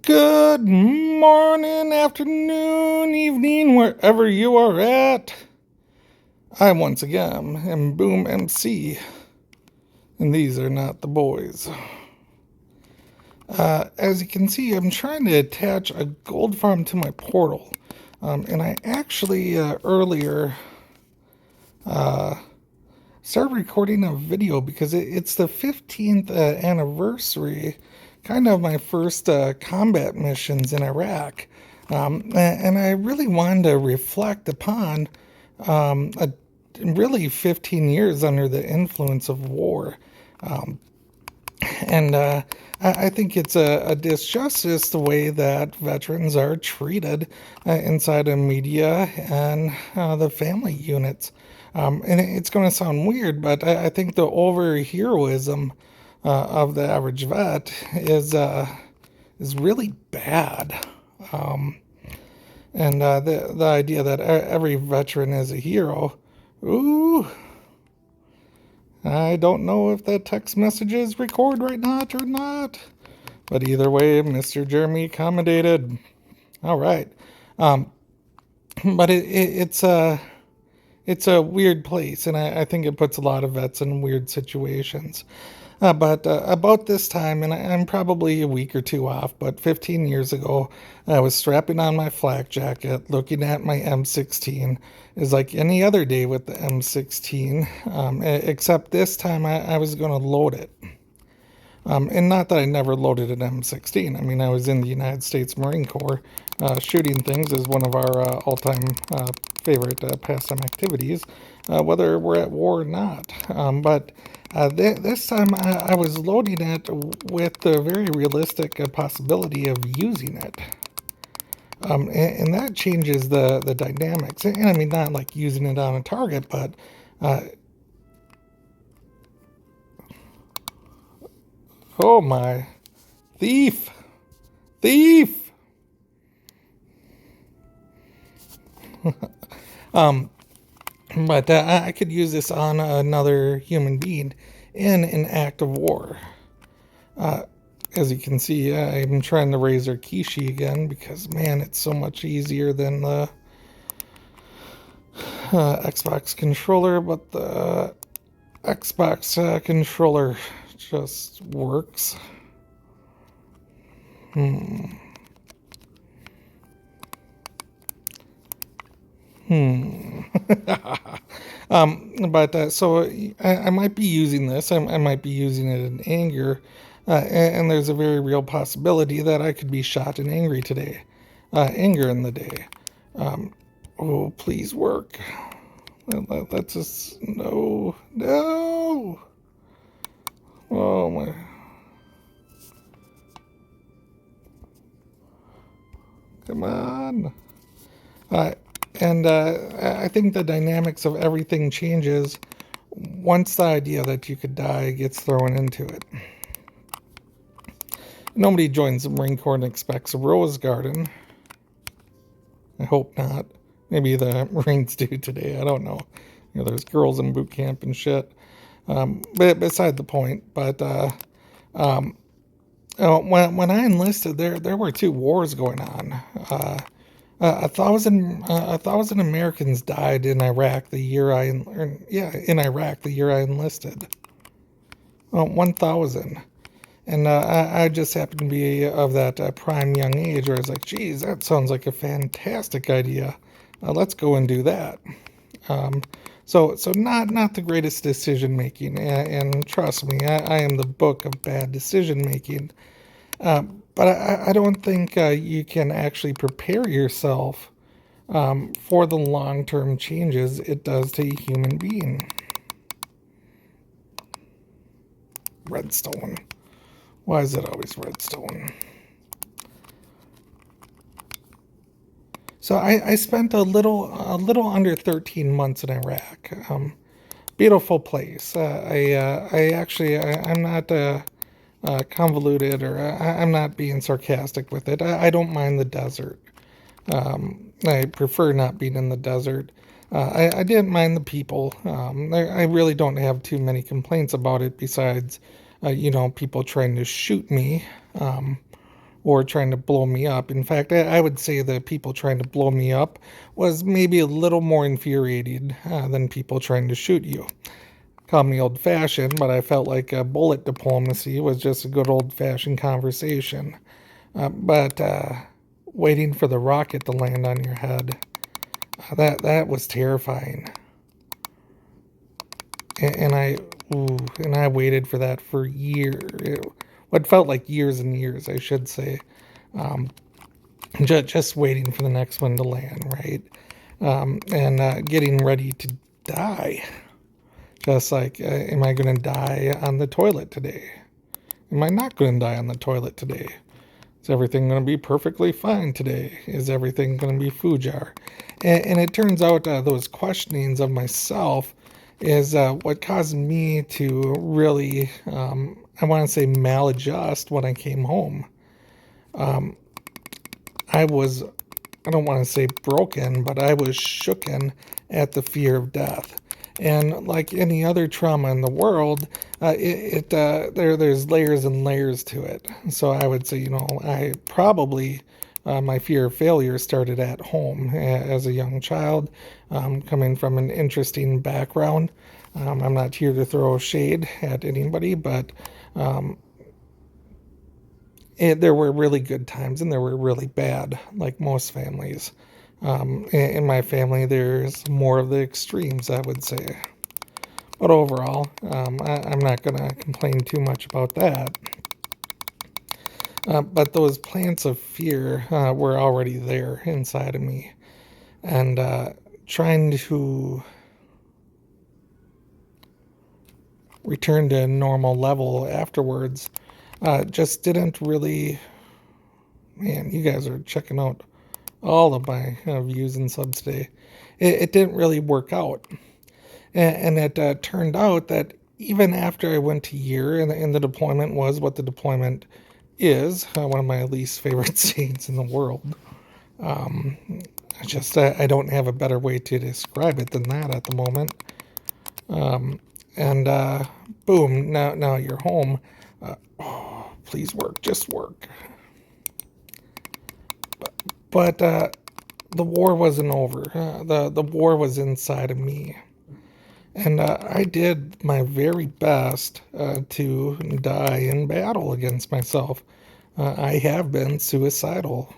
Good morning, afternoon, evening, wherever you are at. I once again am Boom MC, and these are not the boys. As you can see, I'm trying to attach a gold farm to my portal. And I actually earlier started recording a video because it's the 15th anniversary, kind of my first combat missions in Iraq. And I really wanted to reflect upon really 15 years under the influence of war. And I think it's a disjustice the way that veterans are treated inside of media and the family units. And it's going to sound weird, but I think the over heroism of the average vet is really bad. And the idea that every veteran is a hero, ooh, I don't know if that text message is record right not or not. But either way, Mr. Jeremy accommodated. All right. Um, but it's a weird place, and I think it puts a lot of vets in weird situations. But about this time, and I'm probably a week or two off, but 15 years ago, I was strapping on my flak jacket, looking at my M16. Is like any other day with the M16, except this time I was going to load it. And not that I never loaded an M16. I mean, I was in the United States Marine Corps. Shooting things is one of our all-time favorite pastime activities, whether we're at war or not. But this time I was loading it with the very realistic possibility of using it. And that changes the dynamics. And I mean, not like using it on a target, but oh my, thief, thief. But I could use this on another human being in an act of war. As you can see, I'm trying to raise our Kishi again because, man, it's so much easier than the Xbox controller, but the Xbox controller just works. Hmm. But so I might be using this. I might be using it in anger, and there's a very real possibility that I could be shot in angry today, anger in the day. Oh, please work. That's just no, no. Oh my. Come on. Uh, and I think the dynamics of everything changes once the idea that you could die gets thrown into it. Nobody joins the Marine Corps and expects a rose garden. I hope not. Maybe the Marines do today. I don't know. You know, there's girls in boot camp and shit. But beside the point. But when I enlisted, there were two wars going on. A thousand Americans died in Iraq the year in Iraq the year I enlisted. 1,000. And I just happened to be of that prime young age where I was like, geez, that sounds like a fantastic idea. Let's go and do that. So not the greatest decision making, and trust me, I am the book of bad decision making. But I don't think you can actually prepare yourself for the long term changes it does to a human being. Redstone. Why is it always redstone? So I spent a little under 13 months in Iraq. Beautiful place. I'm not convoluted, or I'm not being sarcastic with it. I don't mind the desert. I prefer not being in the desert. I didn't mind the people. I really don't have too many complaints about it besides, people trying to shoot me. or trying to blow me up. In fact, I would say the people trying to blow me up was maybe a little more infuriated than people trying to shoot you. Call me old-fashioned, but I felt like bullet diplomacy was just a good old-fashioned conversation. But waiting for the rocket to land on your head, that was terrifying. And I waited for that for years. What felt like years and years, I should say. Um, just waiting for the next one to land, right? And getting ready to die. Just like, am I going to die on the toilet today? Am I not going to die on the toilet today? Is everything going to be perfectly fine today? Is everything going to be Fujar? And it turns out those questionings of myself is what caused me to really, I want to say, maladjust when I came home. Um, I was, I don't want to say broken, but I was shooken at the fear of death. And like any other trauma in the world, there's layers and layers to it. So I would say, I probably my fear of failure started at home as a young child, coming from an interesting background. I'm not here to throw shade at anybody, but there were really good times and there were really bad, like most families. In my family, there's more of the extremes, I would say. But overall, I'm not going to complain too much about that. But those plants of fear were already there inside of me. And trying to return to a normal level afterwards just didn't really. Man, you guys are checking out all of my views and subs today. It didn't really work out. And it turned out that even after I went to year and the deployment was what the deployment is, one of my least favorite scenes in the world. I don't have a better way to describe it than that at the moment. And boom, now you're home. Oh, please work, just work. But the war wasn't over. The war was inside of me. And I did my very best to die in battle against myself. I have been suicidal.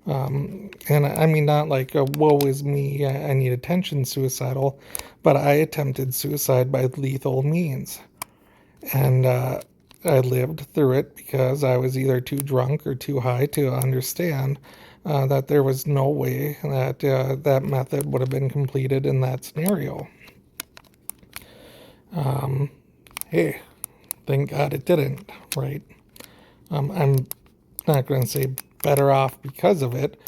And I mean, not like, woe is me, I need attention suicidal, but I attempted suicide by lethal means. And I lived through it because I was either too drunk or too high to understand that there was no way that that method would have been completed in that scenario. Hey, thank God it didn't, right? I'm not going to say better off because of it,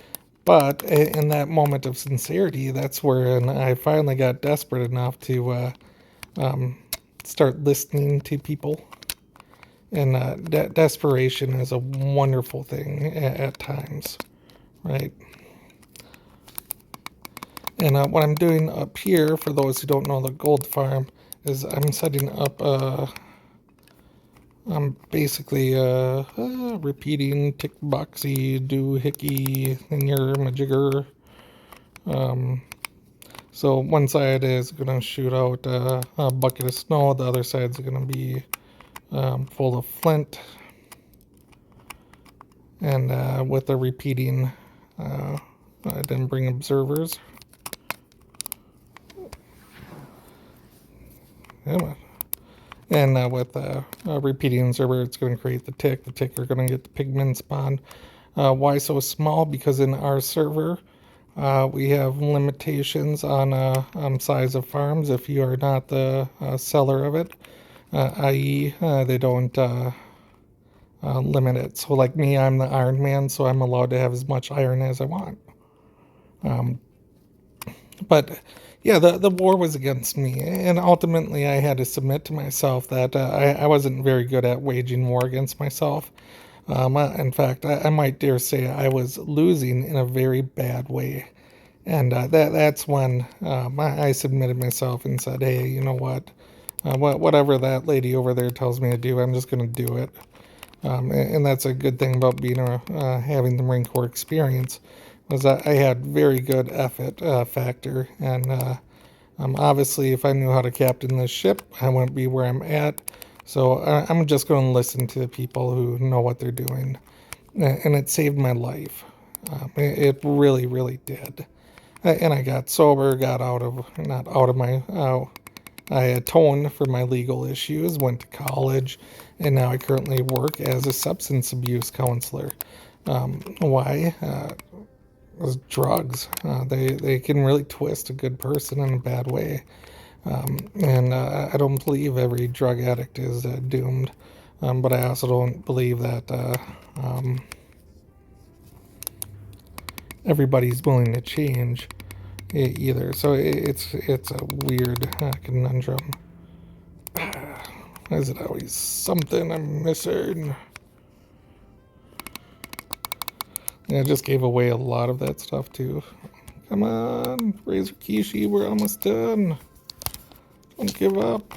but in that moment of sincerity, that's where I finally got desperate enough to start listening to people. And desperation is a wonderful thing at times, right? And what I'm doing up here, for those who don't know the gold farm, is I'm setting up I'm basically repeating tick boxy do hickey thinger majigger. So one side is gonna shoot out a bucket of snow, the other side's gonna be full of flint, and with the repeating I didn't bring observers. Yeah. And with repeating observer, it's going to create the tick. The tick are going to get the pigment spawn. Why so small? Because in our server, we have limitations on size of farms if you are not the seller of it, i.e. They don't limit it. So like me, I'm the Iron Man, so I'm allowed to have as much iron as I want. But yeah, the war was against me, and ultimately I had to submit to myself that I wasn't very good at waging war against myself. In fact, I might dare say I was losing in a very bad way. And that's when I submitted myself and said, hey, you know what? Whatever that lady over there tells me to do, I'm just going to do it. And that's a good thing about being having the Marine Corps experience, was that I had very good effort factor, and obviously if I knew how to captain this ship, I wouldn't be where I'm at. So I'm just going to listen to the people who know what they're doing, and it saved my life. It really, really did. And I got sober, got out of, not out of my, I atoned for my legal issues, went to college, and now I currently work as a substance abuse counselor. Why? Drugs. They can really twist a good person in a bad way. And I don't believe every drug addict is doomed. But I also don't believe that everybody's willing to change either. So it's a weird conundrum. Why is it always something I'm missing? Yeah, I just gave away a lot of that stuff too. Come on, Razor Kishi, we're almost done. Don't give up.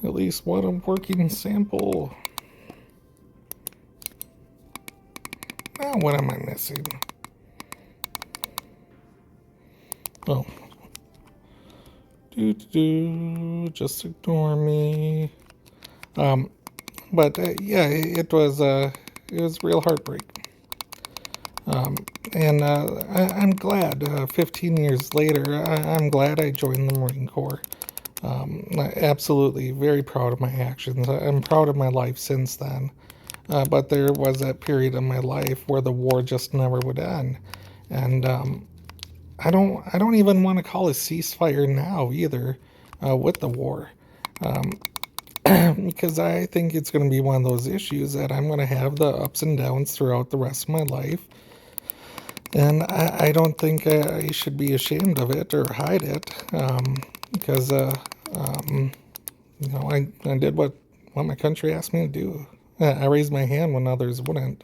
At least one working sample. Now what am I missing? Oh. Just ignore me. But yeah, it was real heartbreak. And I'm glad. 15 years later, I'm glad I joined the Marine Corps. Absolutely, very proud of my actions. I'm proud of my life since then. But there was that period of my life where the war just never would end, and I don't even want to call a ceasefire now either with the war. Because I think it's going to be one of those issues that I'm going to have the ups and downs throughout the rest of my life. And I don't think I should be ashamed of it or hide it, because, I did what my country asked me to do. I raised my hand when others wouldn't.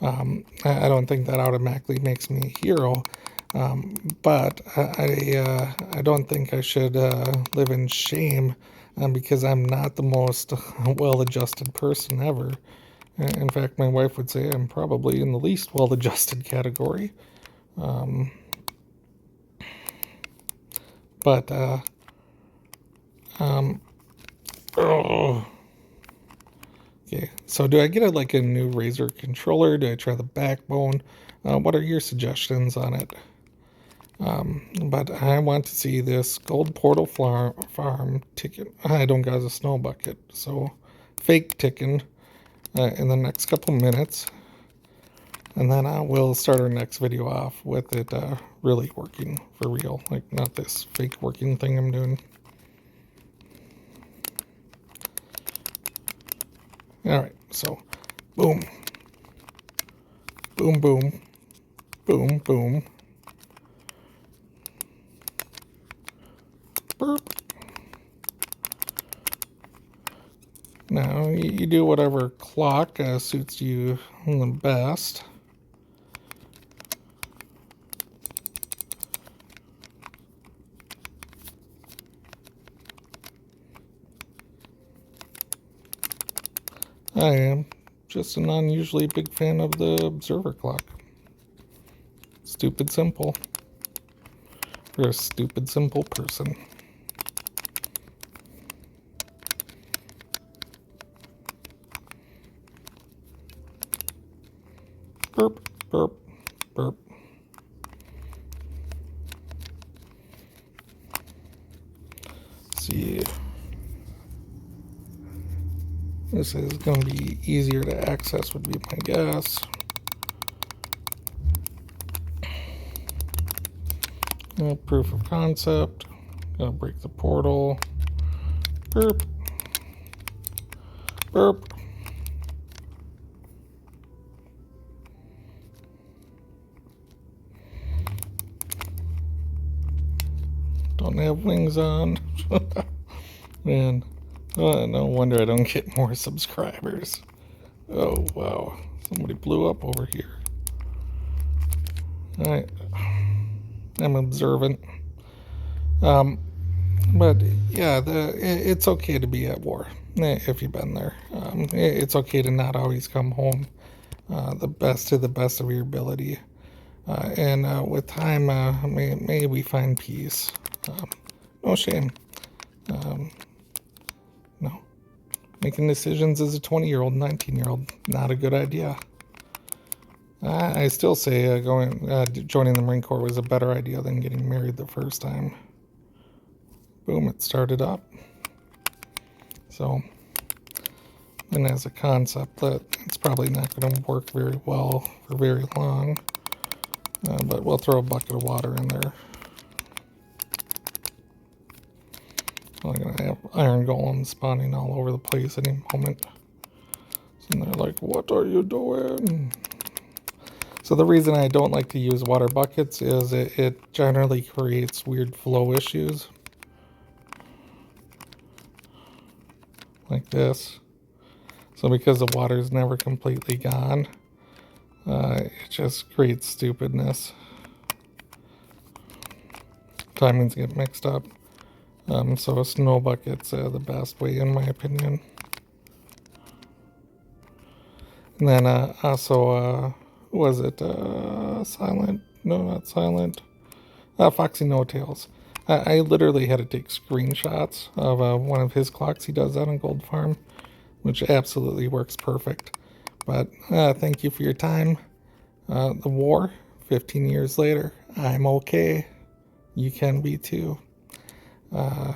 I don't think that automatically makes me a hero, but I don't think I should live in shame because I'm not the most well-adjusted person ever. In fact, my wife would say I'm probably in the least well-adjusted category. But oh. Okay, so do I get a new Razer controller? Do I try the Backbone? What are your suggestions on it? But I want to see this Gold Portal Farm ticket. I don't got a snow bucket, so fake ticking in the next couple minutes. And then we'll start our next video off with it really working for real. Like, not this fake working thing I'm doing. Alright, so boom. Boom, boom. Boom, boom. Burp. Now, you do whatever clock suits you the best. I am just an unusually big fan of the observer clock. Stupid simple. You're a stupid simple person. Burp, burp, burp. Let's see. This is going to be easier to access, would be my guess. Proof of concept. Gonna break the portal. Burp. Burp. Don't have wings on. Man. No wonder I don't get more subscribers. Oh, wow. Somebody blew up over here. I'm observant. But, yeah, it's okay to be at war. if you've been there. It's okay to not always come home the best of your ability. And with time, may we find peace. No shame. No. Making decisions as a 20-year-old, 19-year-old, not a good idea. I still say joining the Marine Corps was a better idea than getting married the first time. Boom, it started up. So, and as a concept, that it's probably not going to work very well for very long. But we'll throw a bucket of water in there. I'm going to have iron golems spawning all over the place any moment. So they're like, what are you doing? So the reason I don't like to use water buckets is it generally creates weird flow issues. Like this. So because the water is never completely gone, it just creates stupidness. Timings get mixed up. So a snow bucket's the best way in my opinion. And then also, was it Silent? No, not Silent. Foxy No Tails. I literally had to take screenshots of one of his clocks. He does that on Gold Farm, which absolutely works perfect. But thank you for your time. The war, 15 years later, I'm okay. You can be too. On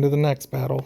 to the next battle.